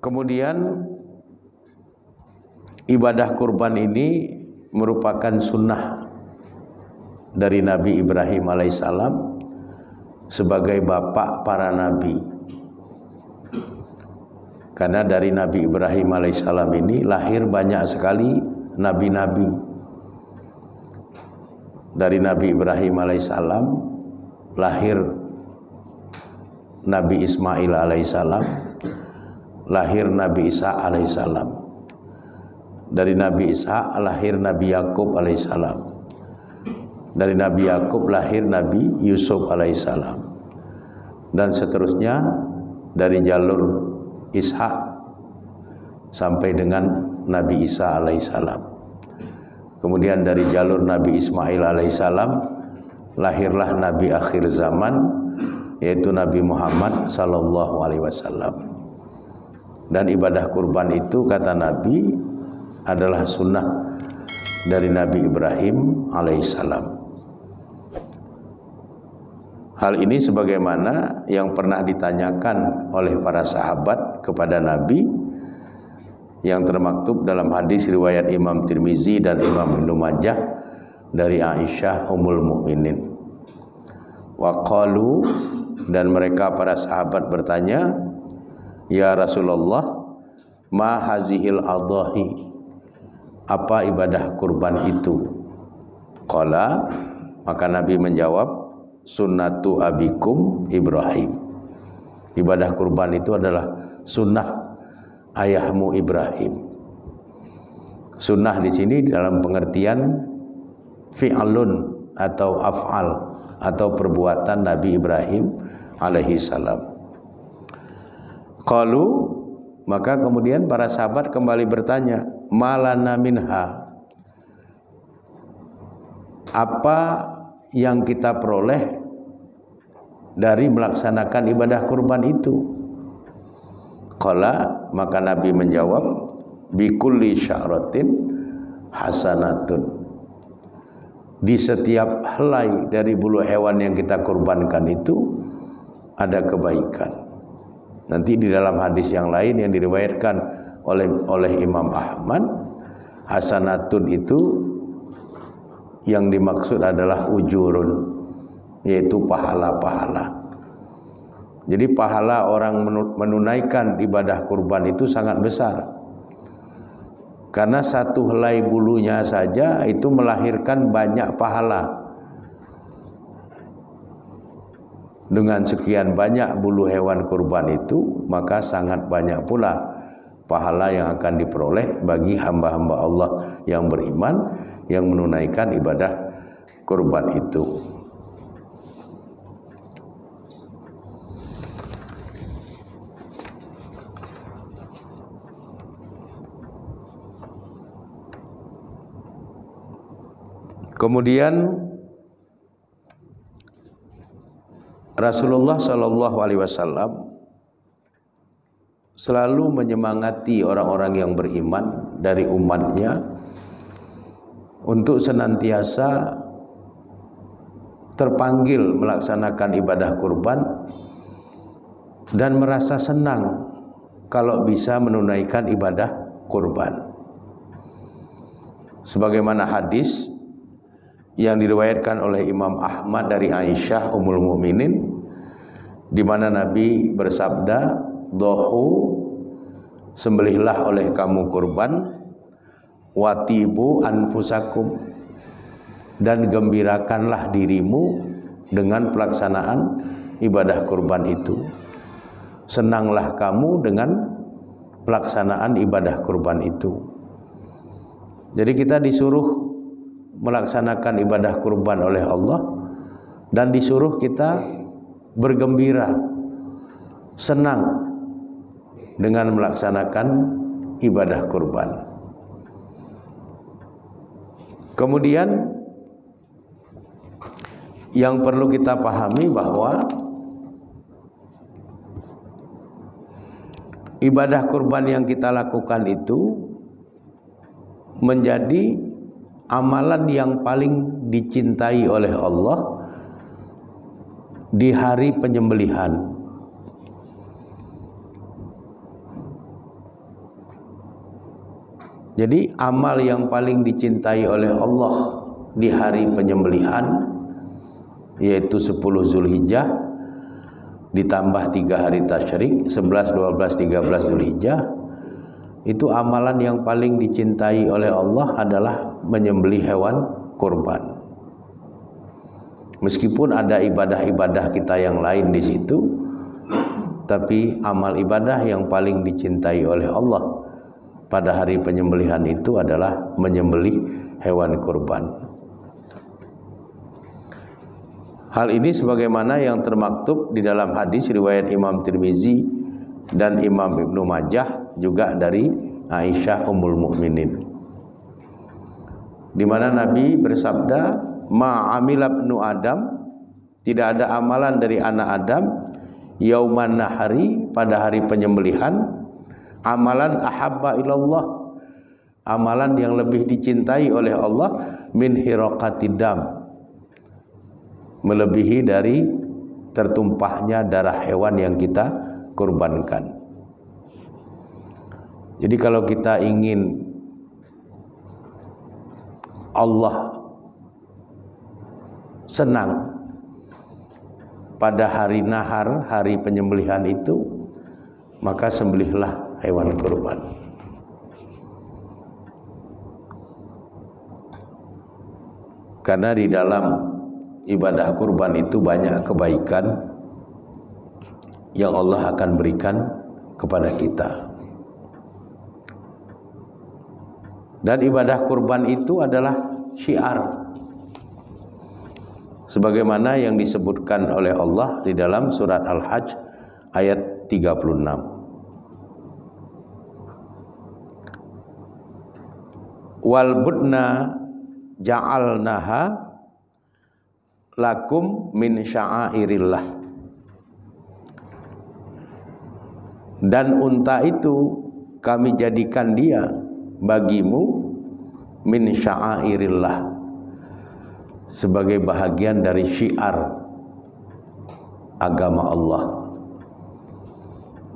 Kemudian ibadah kurban ini merupakan sunnah dari Nabi Ibrahim alaihissalam sebagai bapak para nabi. Karena dari Nabi Ibrahim alaihissalam ini lahir banyak sekali nabi-nabi. Dari Nabi Ibrahim alaihissalam lahir Nabi Ismail alaihissalam, lahir Nabi Isa alaihissalam. Dari Nabi Isa lahir Nabi Yakub alaihissalam. Dari Nabi Yakub lahir Nabi Yusuf alaihissalam. Dan seterusnya dari jalur Ishak sampai dengan Nabi Isa alaihissalam. Kemudian dari jalur Nabi Ismail alaihissalam lahirlah Nabi akhir zaman, yaitu Nabi Muhammad sallallahu alaihi wasallam. Dan ibadah kurban itu kata Nabi adalah sunnah dari Nabi Ibrahim alaihissalam. Hal ini sebagaimana yang pernah ditanyakan oleh para sahabat kepada Nabi, yang termaktub dalam hadis riwayat Imam Tirmizi dan Imam Ibnu Majah dari Aisyah Ummul Mukminin. Wa qalu, dan mereka para sahabat bertanya, ya Rasulullah, ma hazihil adhahi, apa ibadah kurban itu? Qala, maka Nabi menjawab, sunnatu abikum Ibrahim. Ibadah kurban itu adalah sunnah ayahmu Ibrahim. Sunnah di sini dalam pengertian fi'alun atau af'al atau perbuatan Nabi Ibrahim alaihi salam. Qalu, maka kemudian para sahabat kembali bertanya, malana minha, apa yang kita peroleh dari melaksanakan ibadah kurban itu? Qala, maka Nabi menjawab, bikulli sya'ratin hasanatun, di setiap helai dari bulu hewan yang kita kurbankan itu ada kebaikan. Nanti di dalam hadis yang lain yang diriwayatkan oleh Imam Ahmad, hasanatun itu yang dimaksud adalah ujurun, yaitu pahala-pahala. Jadi pahala orang menunaikan ibadah kurban itu sangat besar. Karena satu helai bulunya saja itu melahirkan banyak pahala. Dengan sekian banyak bulu hewan kurban itu, maka sangat banyak pula pahala yang akan diperoleh bagi hamba-hamba Allah yang beriman yang menunaikan ibadah kurban itu. Kemudian Rasulullah Shallallahu Alaihi Wasallam selalu menyemangati orang-orang yang beriman dari umatnya untuk senantiasa terpanggil melaksanakan ibadah kurban dan merasa senang kalau bisa menunaikan ibadah kurban. Sebagaimana hadis yang diriwayatkan oleh Imam Ahmad dari Aisyah Ummul Mukminin, di mana Nabi bersabda, dohu, sembelihlah oleh kamu kurban, watibu anfusakum, dan gembirakanlah dirimu dengan pelaksanaan ibadah kurban itu. Senanglah kamu dengan pelaksanaan ibadah kurban itu. Jadi kita disuruh melaksanakan ibadah kurban oleh Allah dan disuruh kita bergembira, senang dengan melaksanakan ibadah kurban. Kemudian yang perlu kita pahami bahwa ibadah kurban yang kita lakukan itu menjadi amalan yang paling dicintai oleh Allah di hari penyembelihan. Jadi amal yang paling dicintai oleh Allah di hari penyembelihan yaitu 10 Zulhijjah ditambah 3 hari tasyrik 11, 12, 13 Zulhijjah, itu amalan yang paling dicintai oleh Allah adalah menyembelih hewan kurban. Meskipun ada ibadah-ibadah kita yang lain di situ, tapi amal ibadah yang paling dicintai oleh Allah pada hari penyembelihan itu adalah menyembelih hewan kurban. Hal ini sebagaimana yang termaktub di dalam hadis riwayat Imam Tirmizi dan Imam Ibnu Majah juga dari Aisyah Ummul Mukminin, di mana Nabi bersabda, "Ma amila ibnu Adam," tidak ada amalan dari anak Adam, yauman nahari, pada hari penyembelihan, amalan ahabba ilallah, amalan yang lebih dicintai oleh Allah, min hiraqatid dam, melebihi dari tertumpahnya darah hewan yang kita kurbankan. Jadi kalau kita ingin Allah senang pada hari nahar, hari penyembelihan itu, maka sembelihlah hewan kurban. Karena di dalam ibadah kurban itu banyak kebaikan yang Allah akan berikan kepada kita. Dan ibadah kurban itu adalah syiar, sebagaimana yang disebutkan oleh Allah di dalam surat Al-Hajj ayat 36. Wal budna ja'alnaha lakum min sya'airillah. Dan unta itu kami jadikan dia bagimu min sya'airillah, sebagai bahagian dari syiar agama Allah.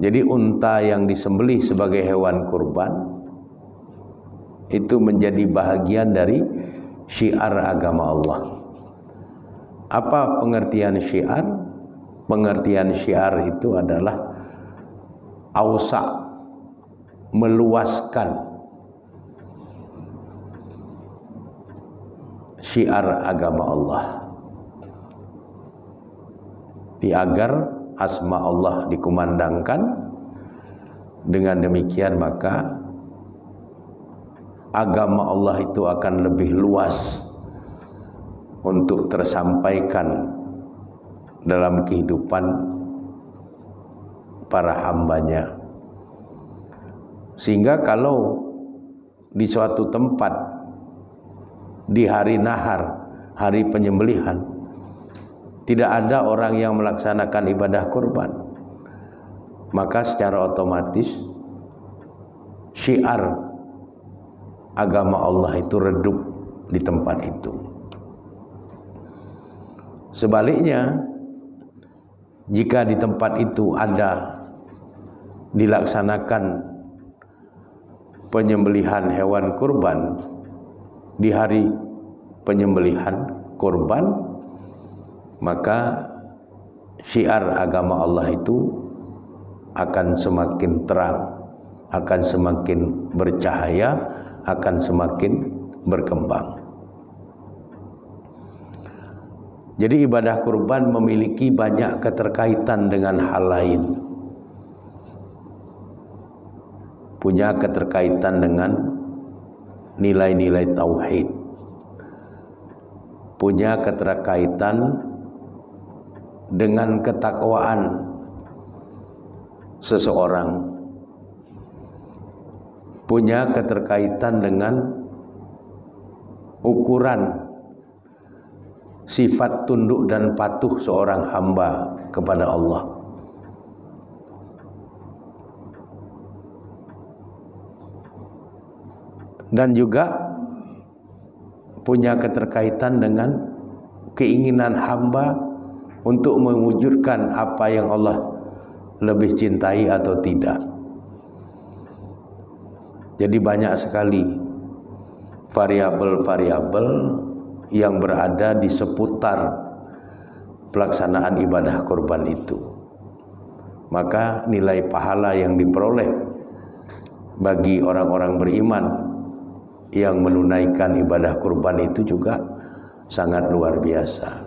Jadi unta yang disembelih sebagai hewan kurban itu menjadi bahagian dari syiar agama Allah. Apa pengertian syiar? Pengertian syiar itu adalah ausa, meluaskan syiar agama Allah, agar asma Allah dikumandangkan. Dengan demikian maka agama Allah itu akan lebih luas untuk tersampaikan dalam kehidupan para hambanya. Sehingga kalau di suatu tempat di hari nahar, hari penyembelihan, tidak ada orang yang melaksanakan ibadah kurban, maka secara otomatis syiar agama Allah itu redup di tempat itu. Sebaliknya, jika di tempat itu ada dilaksanakan penyembelihan hewan kurban di hari penyembelihan kurban, maka syiar agama Allah itu akan semakin terang, akan semakin bercahaya, akan semakin berkembang. Jadi ibadah kurban memiliki banyak keterkaitan dengan hal lain. Punya keterkaitan dengan nilai-nilai tauhid. Punya keterkaitan dengan ketakwaan seseorang. Punya keterkaitan dengan ukuran sifat tunduk dan patuh seorang hamba kepada Allah. Dan juga punya keterkaitan dengan keinginan hamba untuk mewujudkan apa yang Allah lebih cintai atau tidak. Jadi banyak sekali variabel-variabel yang berada di seputar pelaksanaan ibadah kurban itu. Maka nilai pahala yang diperoleh bagi orang-orang beriman yang menunaikan ibadah kurban itu juga sangat luar biasa.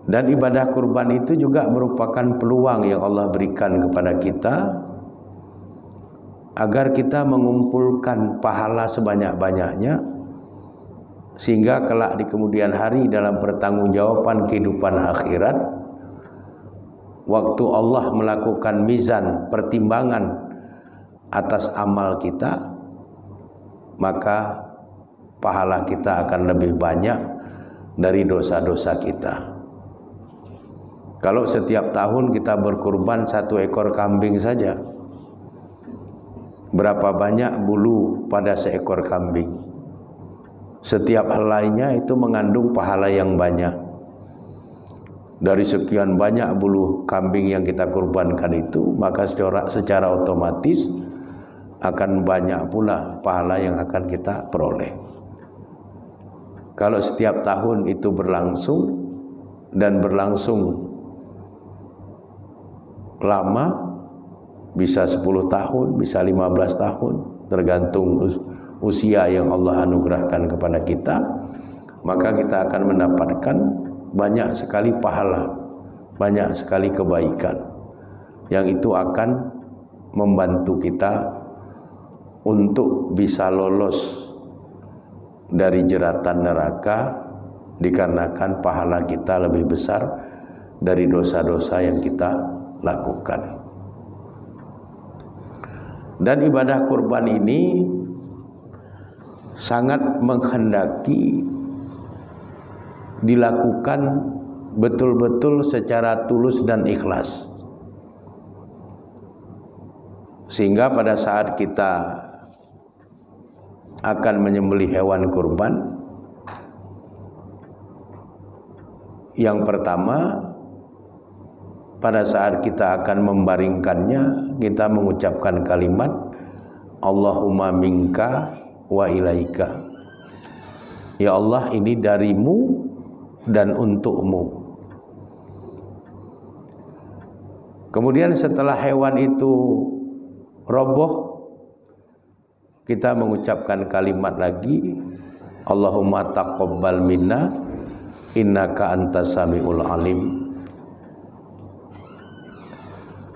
Dan ibadah kurban itu juga merupakan peluang yang Allah berikan kepada kita agar kita mengumpulkan pahala sebanyak-banyaknya, sehingga kelak di kemudian hari dalam pertanggungjawaban kehidupan akhirat, waktu Allah melakukan mizan pertimbangan atas amal kita, maka pahala kita akan lebih banyak dari dosa-dosa kita. Kalau setiap tahun kita berkurban 1 ekor kambing saja, berapa banyak bulu pada seekor kambing? Setiap helainya itu mengandung pahala yang banyak. Dari sekian banyak bulu kambing yang kita kurbankan itu, maka secara otomatis akan banyak pula pahala yang akan kita peroleh. Kalau setiap tahun itu berlangsung dan berlangsung lama, bisa 10 tahun, bisa 15 tahun, tergantung usia yang Allah anugerahkan kepada kita, maka kita akan mendapatkan banyak sekali pahala, banyak sekali kebaikan yang itu akan membantu kita untuk bisa lolos dari jeratan neraka, dikarenakan pahala kita lebih besar dari dosa-dosa yang kita lakukan. Dan ibadah kurban ini sangat menghendaki dilakukan betul-betul secara tulus dan ikhlas, sehingga pada saat kita akan menyembelih hewan kurban, yang pertama pada saat kita akan membaringkannya, kita mengucapkan kalimat Allahumma minka wa ilaika. Ya Allah, ini darimu dan untukmu. Kemudian setelah hewan itu roboh, kita mengucapkan kalimat lagi Allahumma taqabbal minna innaka antas samiul alim.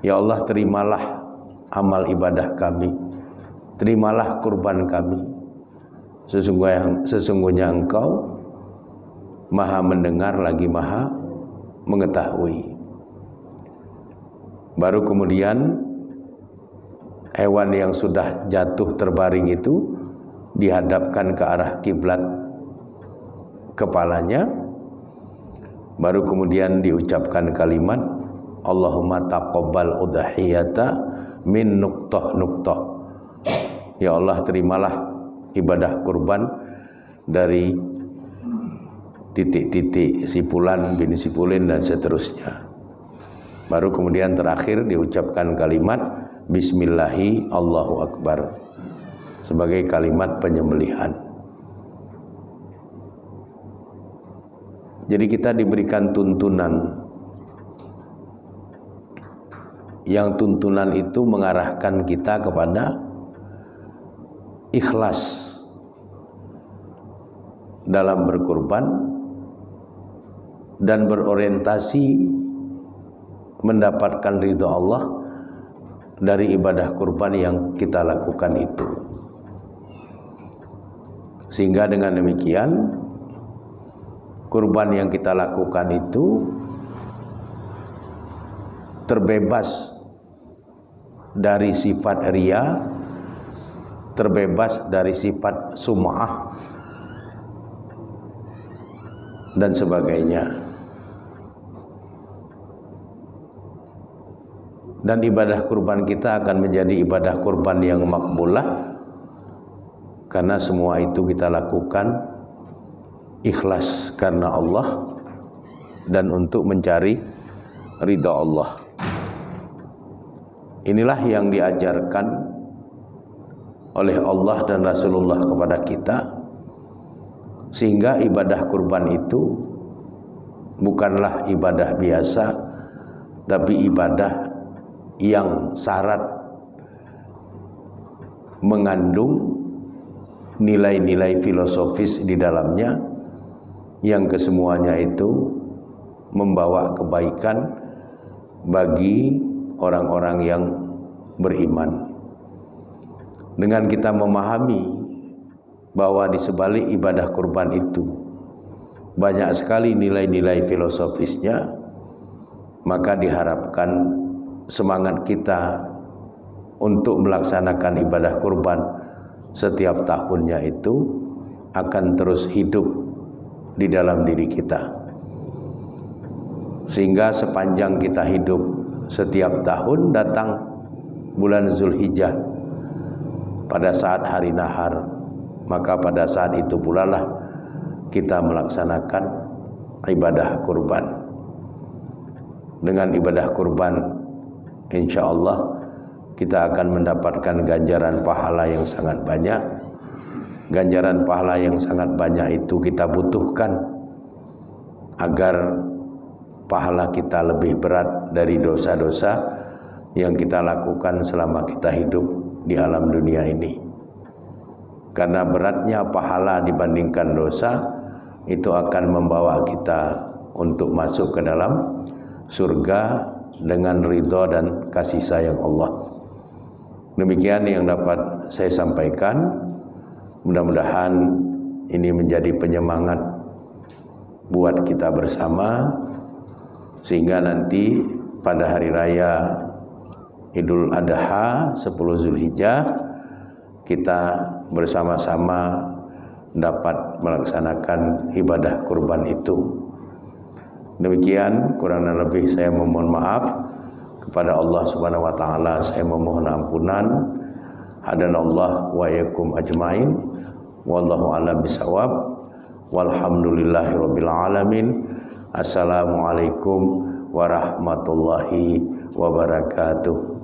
Ya Allah, terimalah amal ibadah kami, terimalah kurban kami. Sesungguhnya Engkau Maha mendengar lagi Maha mengetahui. Baru kemudian hewan yang sudah jatuh terbaring itu dihadapkan ke arah kiblat kepalanya. Baru kemudian diucapkan kalimat Allahumma taqabbal udhiyata min nuqtah. Ya Allah, terimalah ibadah kurban dari titik-titik sipulan bin sipulin dan seterusnya. Baru kemudian terakhir diucapkan kalimat Bismillahi Allahu Akbar sebagai kalimat penyembelihan. Jadi kita diberikan tuntunan, yang tuntunan itu mengarahkan kita kepada ikhlas dalam berkurban dan berorientasi mendapatkan ridha Allah dari ibadah kurban yang kita lakukan itu. Sehingga dengan demikian kurban yang kita lakukan itu terbebas dari sifat riya, terbebas dari sifat sum'ah dan sebagainya. Dan ibadah kurban kita akan menjadi ibadah kurban yang makbulah, karena semua itu kita lakukan ikhlas karena Allah dan untuk mencari ridha Allah. Inilah yang diajarkan oleh Allah dan Rasulullah kepada kita, sehingga ibadah kurban itu bukanlah ibadah biasa, tapi ibadah yang syarat mengandung nilai-nilai filosofis di dalamnya, yang kesemuanya itu membawa kebaikan bagi orang-orang yang beriman. Dengan kita memahami bahwa di sebalik ibadah kurban itu banyak sekali nilai-nilai filosofisnya, maka diharapkan semangat kita untuk melaksanakan ibadah kurban setiap tahunnya itu akan terus hidup di dalam diri kita, sehingga sepanjang kita hidup setiap tahun datang bulan Zulhijjah pada saat hari nahar, maka pada saat itu pula lah kita melaksanakan ibadah kurban. Dengan ibadah kurban, insya Allah kita akan mendapatkan ganjaran pahala yang sangat banyak. Ganjaran pahala yang sangat banyak itu kita butuhkan agar pahala kita lebih berat dari dosa-dosa yang kita lakukan selama kita hidup di alam dunia ini. Karena beratnya pahala dibandingkan dosa itu akan membawa kita untuk masuk ke dalam surga dengan ridha dan kasih sayang Allah. Demikian yang dapat saya sampaikan. Mudah-mudahan ini menjadi penyemangat buat kita bersama, sehingga nanti pada hari raya Idul Adha 10 Zulhijjah kita bersama-sama dapat melaksanakan ibadah kurban itu. Demikian, kurang dan lebih saya memohon maaf kepada Allah Subhanahu wa taala. Saya memohon ampunan. Hadanallah wa yakum ajmain. Wallahu a'lam bishawab. Walhamdulillahirabbil alamin. Assalamualaikum warahmatullahi wabarakatuh.